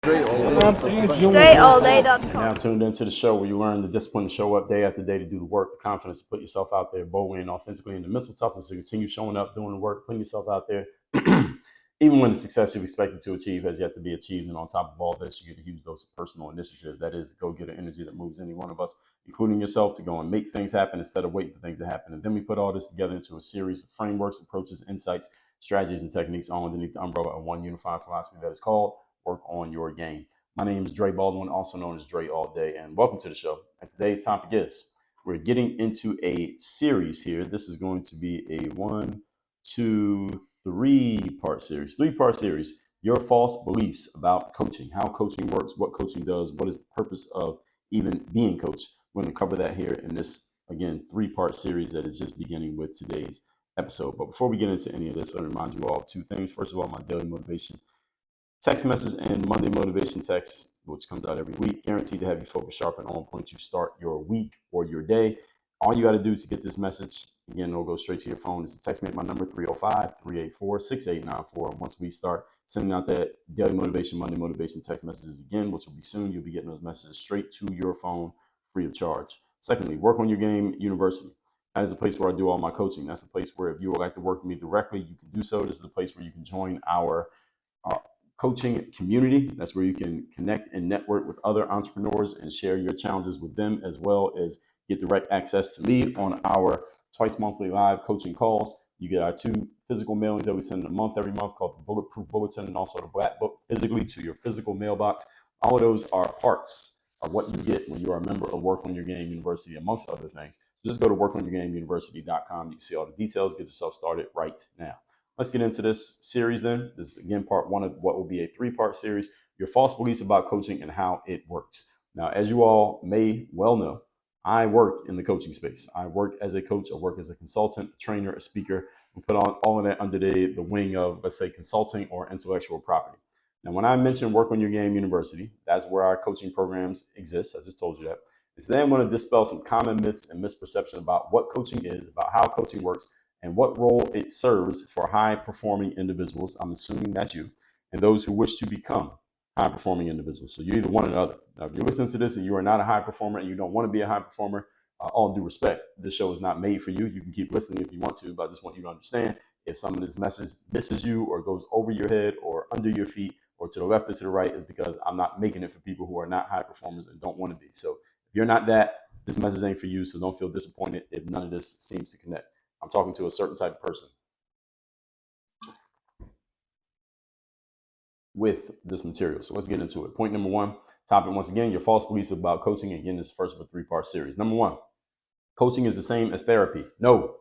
StrayAllDay.com. Now tuned into the show where you learn the discipline to show up day after day to do the work, the confidence to put yourself out there boldly and authentically, and the mental toughness to continue showing up, doing the work, putting yourself out there, even when the success you've expected to achieve has yet to be achieved. And on top of all this, you get a huge dose of personal initiative. That is go-getter energy that moves any one of us, including yourself, to go and make things happen instead of waiting for things to happen. And then we put all this together into a series of frameworks, approaches, insights, strategies, and techniques all underneath the umbrella of one unified philosophy that is called Work on Your Game. My name is Dre Baldwin, also known as Dre All Day, and welcome to the show. And today's topic is, we're getting into a series here. This is going to be a 3-part series. Your false beliefs about coaching, how coaching works, what coaching does, what is the purpose of even being coached. We're going to cover that here in this, again, 3-part series that is just beginning with today's episode. But before we get into any of this, I remind you all of two things. First of all, my daily motivation text message and Monday motivation text, which comes out every week, guaranteed to have you focused, sharp, and on point to start your week or your day. All you got to do to get this message, again, it'll go straight to your phone, is to text me at my number 305-384-6894. Once we start sending out that daily motivation, Monday motivation text messages again, which will be soon, you'll be getting those messages straight to your phone free of charge. Secondly, Work on Your Game University. That is a place where I do all my coaching. That's a place where if you would like to work with me directly, you can do so. This is the place where you can join our coaching community. That's where you can connect and network with other entrepreneurs and share your challenges with them, as well as get direct access to me on our twice monthly live coaching calls. You get our 2 physical mailings that we send a month every month called the Bulletproof Bulletin and also the Black Book physically to your physical mailbox. All of those are parts of what you get when you are a member of Work on Your Game University, amongst other things. Just go to workonyourgameuniversity.com. You can see all the details. Get yourself started right now. Let's get into this series then. This is, again, part 1 of what will be a 3-part series, your false beliefs about coaching and how it works. Now, as you all may well know, I work in the coaching space. I work as a coach, I work as a consultant, a trainer, a speaker, and put on all of that under the wing of, let's say, consulting or intellectual property. Now, when I mention Work on Your Game University, that's where our coaching programs exist. I just told you that. And today I'm going to dispel some common myths and misperception about what coaching is, about how coaching works, and what role it serves for high-performing individuals. I'm assuming that's you, and those who wish to become high-performing individuals. So you're either one or the other. Now, if you're listening to this and you are not a high performer and you don't want to be a high performer, all due respect, this show is not made for you. You can keep listening if you want to, but I just want you to understand, if some of this message misses you or goes over your head or under your feet or to the left or to the right, is because I'm not making it for people who are not high performers and don't want to be. So if you're not that, this message ain't for you, so don't feel disappointed if none of this seems to connect. I'm talking to a certain type of person with this material. So let's get into it. Point number 1, topic once again, your false beliefs about coaching. Again, this is first of a 3-part series. Number 1, coaching is the same as therapy. No,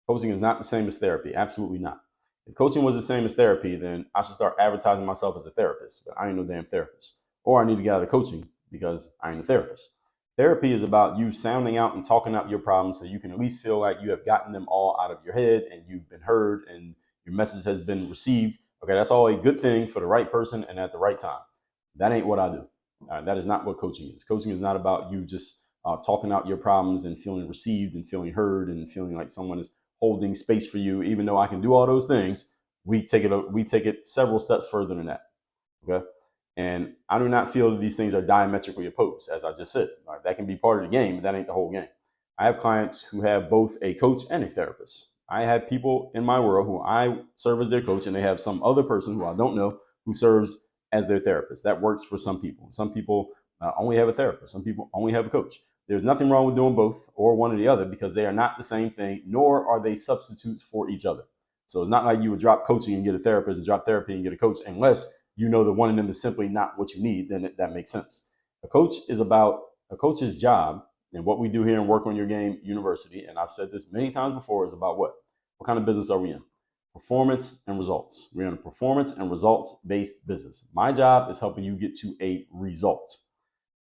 coaching is not the same as therapy. Absolutely not. If coaching was the same as therapy, then I should start advertising myself as a therapist, but I ain't no damn therapist. Or I need to get out of coaching because I ain't a therapist. Therapy is about you sounding out and talking out your problems so you can at least feel like you have gotten them all out of your head and you've been heard and your message has been received. Okay, that's all a good thing for the right person and at the right time. That ain't what I do. That is not what coaching is. Coaching is not about you just talking out your problems and feeling received and feeling heard and feeling like someone is holding space for you. Even though I can do all those things, we take it several steps further than that. Okay. And I do not feel that these things are diametrically opposed, as I just said. Right? That can be part of the game, but that ain't the whole game. I have clients who have both a coach and a therapist. I have people in my world who I serve as their coach, and they have some other person who I don't know who serves as their therapist. That works for some people. Some people only have a therapist. Some people only have a coach. There's nothing wrong with doing both or one or the other, because they are not the same thing, nor are they substitutes for each other. So it's not like you would drop coaching and get a therapist and drop therapy and get a coach, unless you know that one of them is simply not what you need. Then that makes sense. A coach's job, and what we do here in Work on Your Game University, and I've said this many times before, is about what? What kind of business are we in? Performance and results. We're in a performance and results-based business. My job is helping you get to a result.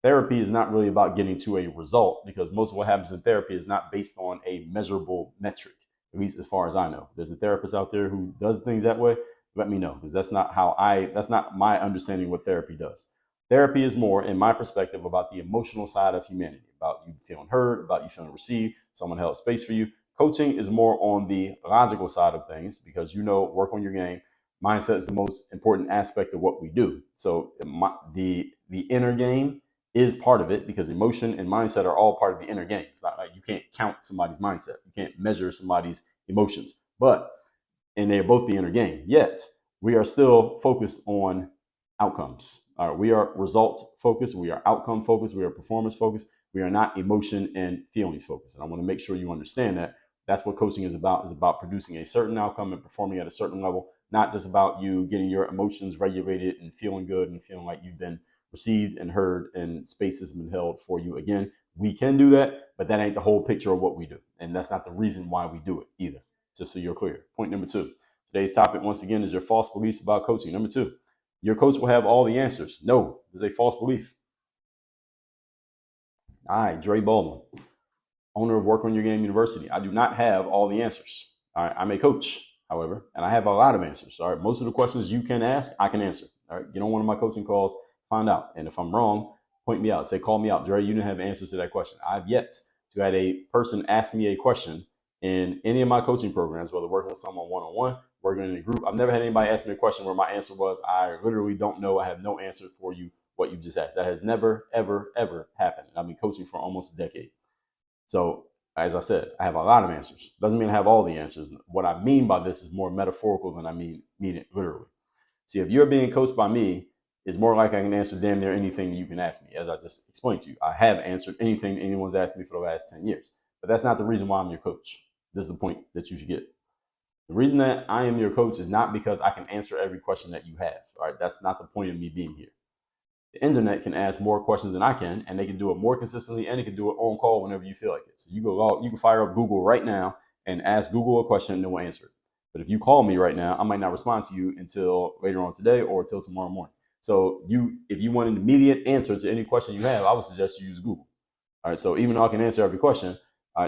Therapy is not really about getting to a result, because most of what happens in therapy is not based on a measurable metric, at least as far as I know. If there's a therapist out there who does things that way, let me know, because that's not my understanding of what therapy does. Therapy is more, in my perspective, about the emotional side of humanity, about you feeling heard, about you feeling received, someone held space for you. Coaching is more on the logical side of things, because Work on Your Game, mindset is the most important aspect of what we do. So the inner game is part of it, because emotion and mindset are all part of the inner game. It's not like you can't count somebody's mindset. You can't measure somebody's emotions, and they're both the inner game. Yet we are still focused on outcomes. All right, we are results focused. We are outcome focused. We are performance focused. We are not emotion and feelings focused. And I want to make sure you understand that. That's what coaching is about producing a certain outcome and performing at a certain level, not just about you getting your emotions regulated and feeling good and feeling like you've been received and heard and space has been held for you. Again, we can do that, but that ain't the whole picture of what we do. And that's not the reason why we do it either, just so you're clear. Point number 2. Today's topic, once again, is your false beliefs about coaching. Number 2, your coach will have all the answers. No, this is a false belief. Hi, Dre Baldwin, owner of Work on Your Game University. I do not have all the answers. All right, I'm a coach, however, and I have a lot of answers. All right, most of the questions you can ask, I can answer. All right, get on one of my coaching calls, find out. And if I'm wrong, point me out. Say, call me out. Dre, you didn't have answers to that question. I've yet to have a person ask me a question in any of my coaching programs, whether working with someone one-on-one, working in a group. I've never had anybody ask me a question where my answer was, I literally don't know. I have no answer for you, what you just asked. That has never, ever, ever happened. I've been coaching for almost a decade. So as I said, I have a lot of answers. Doesn't mean I have all the answers. What I mean by this is more metaphorical than I mean it literally. See, if you're being coached by me, it's more like I can answer damn near anything you can ask me. As I just explained to you, I have answered anything anyone's asked me for the last 10 years. But that's not the reason why I'm your coach. This is the point that you should get. The reason that I am your coach is not because I can answer every question that you have. All right, that's not the point of me being here. The internet can ask more questions than I can, and they can do it more consistently, and they can do it on call whenever you feel like it. So you can fire up Google right now and ask Google a question, and it will answer it. But if you call me right now, I might not respond to you until later on today or until tomorrow morning. So if you want an immediate answer to any question you have, I would suggest you use Google. All right. So even though I can answer every question,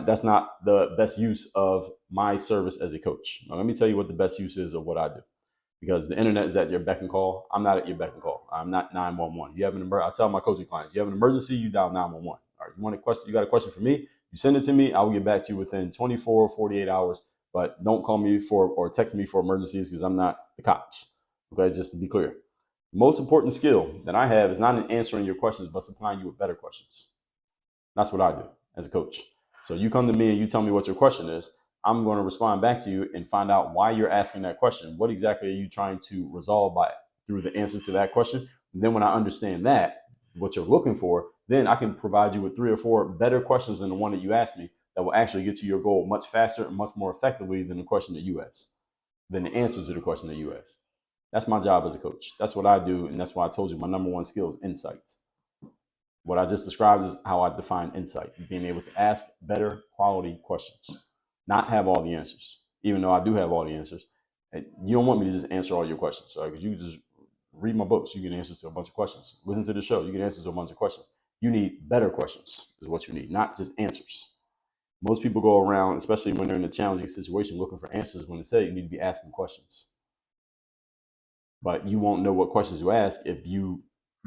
that's not the best use of my service as a coach. Now, let me tell you what the best use is of what I do. Because the internet is at your beck and call. I'm not at your beck and call. I'm not 911. You have an emergency. I tell my coaching clients, you have an emergency, you dial 911. All right, you want a question? You got a question for me? You send it to me. I will get back to you within 24 or 48 hours. But don't call me or text me for emergencies, because I'm not the cops. Okay, just to be clear. The most important skill that I have is not in answering your questions, but supplying you with better questions. That's what I do as a coach. So you come to me and you tell me what your question is. I'm going to respond back to you and find out why you're asking that question. What exactly are you trying to resolve through the answer to that question? And then when I understand that, what you're looking for, then I can provide you with 3 or 4 better questions than the one that you asked me that will actually get to your goal much faster and much more effectively than the question that you asked, than the answer to the question that you asked. That's my job as a coach. That's what I do. And that's why I told you my number one skill is insight. What I just described is how I define insight, being able to ask better quality questions. Not have all the answers, even though I do have all the answers. You don't want me to just answer all your questions, because you just read my books. You get answers to a bunch of questions. Listen to the show. You get answers to a bunch of questions. You need better questions is what you need, not just answers. Most people go around, especially when they're in a challenging situation, looking for answers when they say you need to be asking questions. But you won't know what questions you ask if you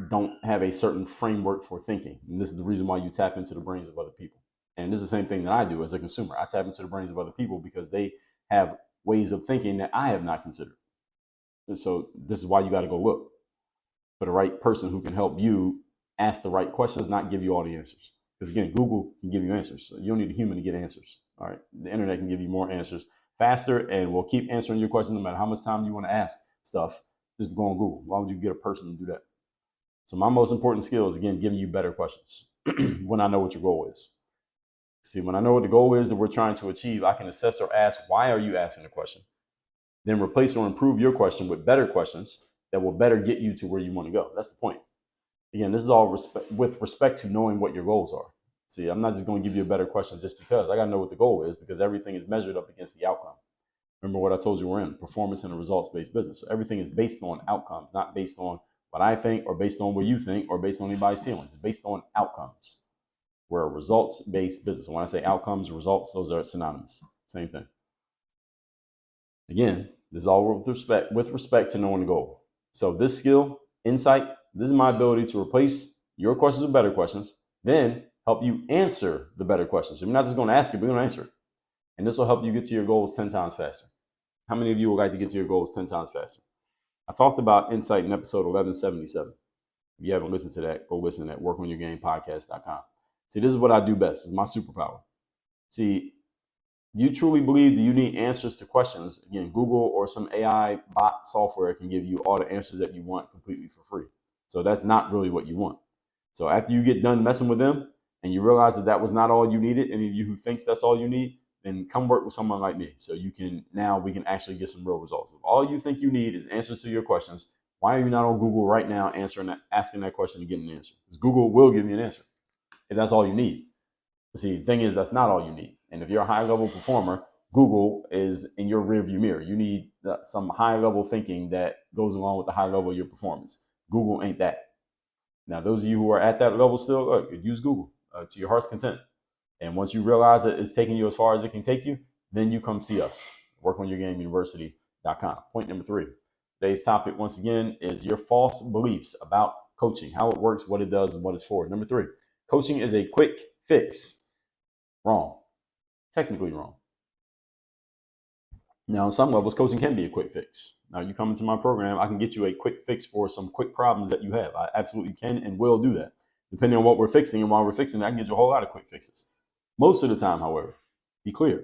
don't have a certain framework for thinking. And this is the reason why you tap into the brains of other people. And this is the same thing that I do as a consumer. I tap into the brains of other people because they have ways of thinking that I have not considered. And so this is why you got to go look for the right person who can help you ask the right questions, not give you all the answers. Because again, Google can give you answers. So you don't need a human to get answers. All right. The internet can give you more answers faster, and will keep answering your questions no matter how much time you want to ask stuff. Just go on Google. Why would you get a person to do that? So my most important skill is, again, giving you better questions when I know what your goal is. See, when I know what the goal is that we're trying to achieve, I can assess or ask, why are you asking the question? Then replace or improve your question with better questions that will better get you to where you want to go. That's the point. Again, this is all with respect to knowing what your goals are. See, I'm not just going to give you a better question just because. I got to know what the goal is, because everything is measured up against the outcome. Remember what I told you, we're in performance and a results-based business. So everything is based on outcomes, not based on what I think or based on what you think or based on anybody's feelings. It's based on outcomes. We're a results-based business. And when I say outcomes, results, those are synonymous. Same thing. Again, this is all with respect to knowing the goal. So this skill, insight, this is my ability to replace your questions with better questions, then help you answer the better questions. We're not just going to ask it, we're going to answer it. And this will help you get to your goals 10 times faster. How many of you would like to get to your goals 10 times faster? I talked about insight in episode 1177. If you haven't listened to that, go listen to that, workonyourgamepodcast.com. See, this is what I do best. It's my superpower. See, you truly believe that you need answers to questions, again, Google or some AI bot software can give you all the answers that you want completely for free. So that's not really what you want. So after you get done messing with them and you realize that that was not all you needed, any of you who thinks that's all you need, then come work with someone like me. So we can actually get some real results. If all you think you need is answers to your questions, why are you not on Google right now asking that question and getting an answer? Because Google will give you an answer if that's all you need. But see, the thing is, that's not all you need. And if you're a high-level performer, Google is in your rearview mirror. You need some high-level thinking that goes along with the high level of your performance. Google ain't that. Now, those of you who are at that level still, look, use Google to your heart's content. And once you realize that it's taking you as far as it can take you, then you come see us, workonyourgameuniversity.com. Point number 3. Today's topic, once again, is your false beliefs about coaching, how it works, what it does, and what it's for. Number 3, coaching is a quick fix. Wrong. Technically wrong. Now, on some levels, coaching can be a quick fix. Now, you come into my program, I can get you a quick fix for some quick problems that you have. I absolutely can and will do that. Depending on what we're fixing and why we're fixing it, I can get you a whole lot of quick fixes. Most of the time, however, be clear.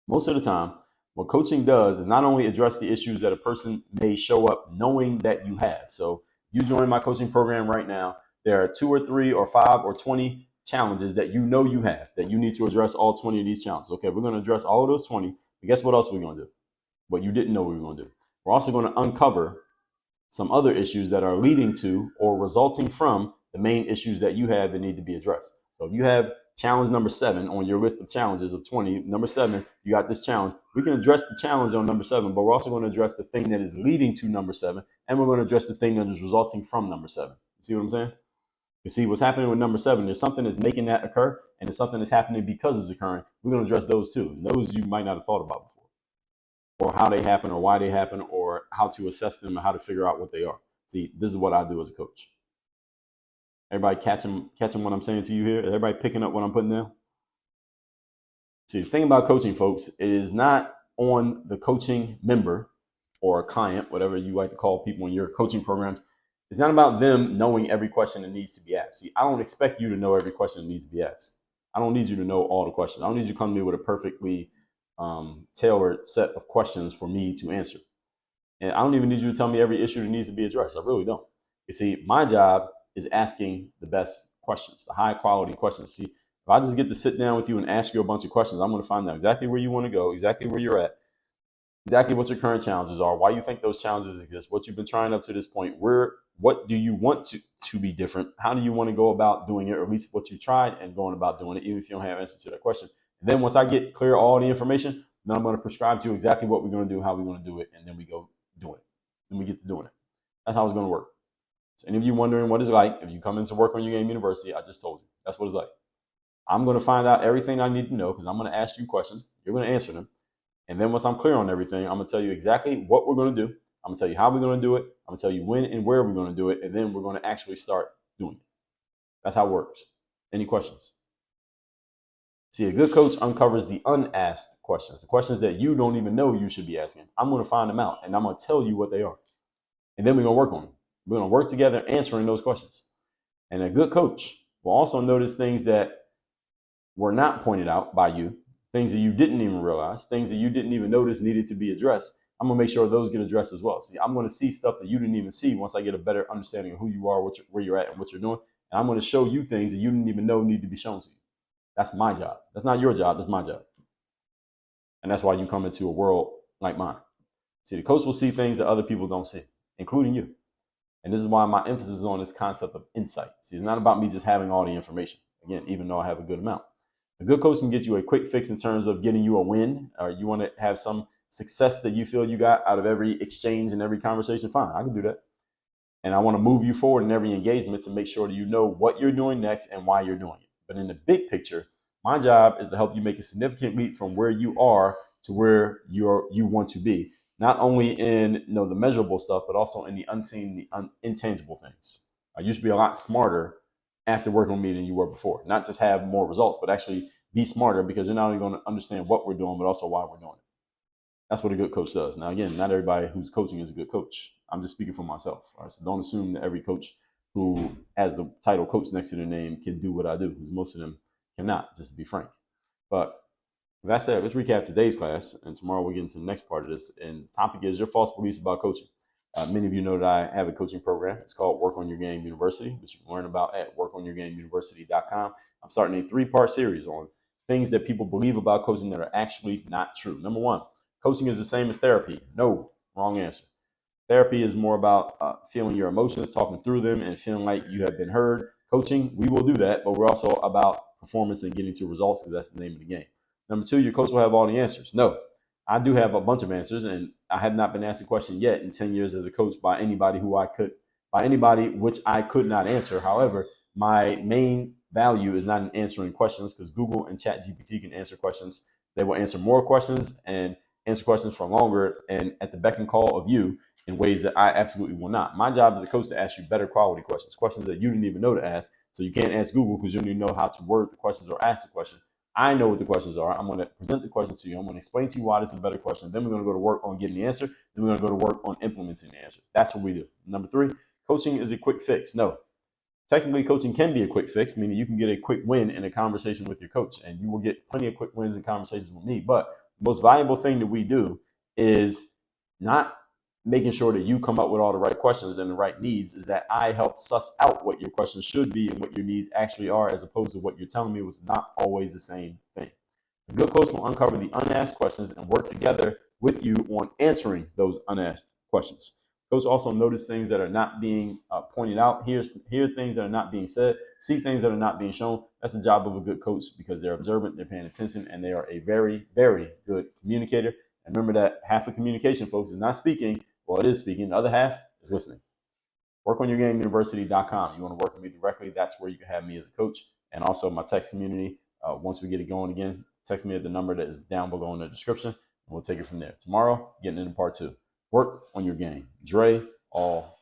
Most of the time, what coaching does is not only address the issues that a person may show up knowing that you have. So you join my coaching program right now, there are 2 or 3 or 5 or 20 challenges that you know you have, that you need to address all 20 of these challenges. Okay, we're going to address all of those 20. But guess what else we're going to do? What you didn't know we were going to do. We're also going to uncover some other issues that are leading to or resulting from the main issues that you have that need to be addressed. So if you have challenge number 7 on your list of challenges of 20, number 7, you got this challenge. We can address the challenge on number 7, but we're also going to address the thing that is leading to number 7, and we're going to address the thing that is resulting from number 7. You see what I'm saying? You see what's happening with number 7. There's something that's making that occur, and there's something that's happening because it's occurring. We're going to address those too. And those you might not have thought about before, or how they happen, or why they happen, or how to assess them, and how to figure out what they are. See, this is what I do as a coach. Everybody catching what I'm saying to you here? Everybody picking up what I'm putting down? See, the thing about coaching, folks, it is not on the coaching member or client, whatever you like to call people in your coaching programs. It's not about them knowing every question that needs to be asked. See, I don't expect you to know every question that needs to be asked. I don't need you to know all the questions. I don't need you to come to me with a perfectly tailored set of questions for me to answer. And I don't even need you to tell me every issue that needs to be addressed. I really don't. You see, my job is asking the best questions, the high quality questions. See, if I just get to sit down with you and ask you a bunch of questions, I'm going to find out exactly where you want to go, exactly where you're at, exactly what your current challenges are, why you think those challenges exist, what you've been trying up to this point, what do you want to be different, how do you want to go about doing it, or at least what you tried and going about doing it, even if you don't have an answer to that question. And then once I get clear all the information, then I'm going to prescribe to you exactly what we're going to do, how we're going to do it, and then we go doing it. Then we get to doing it. That's how it's going to work. So any of you wondering what it's like, if you come into Work on Your Game University, I just told you. That's what it's like. I'm going to find out everything I need to know because I'm going to ask you questions. You're going to answer them. And then once I'm clear on everything, I'm going to tell you exactly what we're going to do. I'm going to tell you how we're going to do it. I'm going to tell you when and where we're going to do it. And then we're going to actually start doing it. That's how it works. Any questions? See, a good coach uncovers the unasked questions, the questions that you don't even know you should be asking. I'm going to find them out and I'm going to tell you what they are. And then we're going to work on them. We're going to work together answering those questions. And a good coach will also notice things that were not pointed out by you, things that you didn't even realize, things that you didn't even notice needed to be addressed. I'm going to make sure those get addressed as well. See, I'm going to see stuff that you didn't even see once I get a better understanding of who you are, where you're at, and what you're doing. And I'm going to show you things that you didn't even know need to be shown to you. That's my job. That's not your job. That's my job. And that's why you come into a world like mine. See, the coach will see things that other people don't see, including you. And this is why my emphasis is on this concept of insight. See, it's not about me just having all the information. Again, even though I have a good amount. A good coach can get you a quick fix in terms of getting you a win, or you want to have some success that you feel you got out of every exchange and every conversation. Fine, I can do that. And I want to move you forward in every engagement to make sure that you know what you're doing next and why you're doing it. But in the big picture, my job is to help you make a significant leap from where you are to where you want to be. Not only in the measurable stuff, but also in the unseen, the intangible things. I used to be a lot smarter after working with me than you were before. Not just have more results, but actually be smarter because you're not only going to understand what we're doing, but also why we're doing it. That's what a good coach does. Now, again, not everybody who's coaching is a good coach. I'm just speaking for myself. All right? So don't assume that every coach who has the title coach next to their name can do what I do, because most of them cannot, just to be frank. But with that said, let's recap today's class, and tomorrow we'll get into the next part of this. And the topic is your false beliefs about coaching. Many of you know that I have a coaching program. It's called Work on Your Game University, which you can learn about at workonyourgameuniversity.com. I'm starting a 3-part series on things that people believe about coaching that are actually not true. Number 1, coaching is the same as therapy. No, wrong answer. Therapy is more about feeling your emotions, talking through them, and feeling like you have been heard. Coaching, we will do that, but we're also about performance and getting to results, because that's the name of the game. Number 2, your coach will have all the answers. No, I do have a bunch of answers, and I have not been asked a question yet in 10 years as a coach by anybody which I could not answer. However, my main value is not in answering questions, because Google and ChatGPT can answer questions. They will answer more questions and answer questions for longer and at the beck and call of you in ways that I absolutely will not. My job as a coach is to ask you better quality questions, questions that you didn't even know to ask. So you can't ask Google because you don't even know how to word the questions or ask the question. I know what the questions are. I'm going to present the question to you. I'm going to explain to you why this is a better question. Then we're going to go to work on getting the answer. Then we're going to go to work on implementing the answer. That's what we do. Number 3, coaching is a quick fix. No. Technically, coaching can be a quick fix, meaning you can get a quick win in a conversation with your coach, and you will get plenty of quick wins in conversations with me. But the most valuable thing that we do is not making sure that you come up with all the right questions and the right needs, is that I help suss out what your questions should be and what your needs actually are, as opposed to what you're telling me was not always the same thing. A good coach will uncover the unasked questions and work together with you on answering those unasked questions. Coach also notice things that are not being pointed out, hear things that are not being said, see things that are not being shown. That's the job of a good coach, because they're observant, they're paying attention, and they are a very, very good communicator. And remember that half of communication, folks, is not speaking. Well, it is speaking. The other half is listening. WorkOnYourGameUniversity.com. You want to work with me directly, that's where you can have me as a coach. And also my text community. Once we get it going again, text me at the number that is down below in the description, and we'll take it from there. Tomorrow, getting into part 2. Work on your game. Dre, all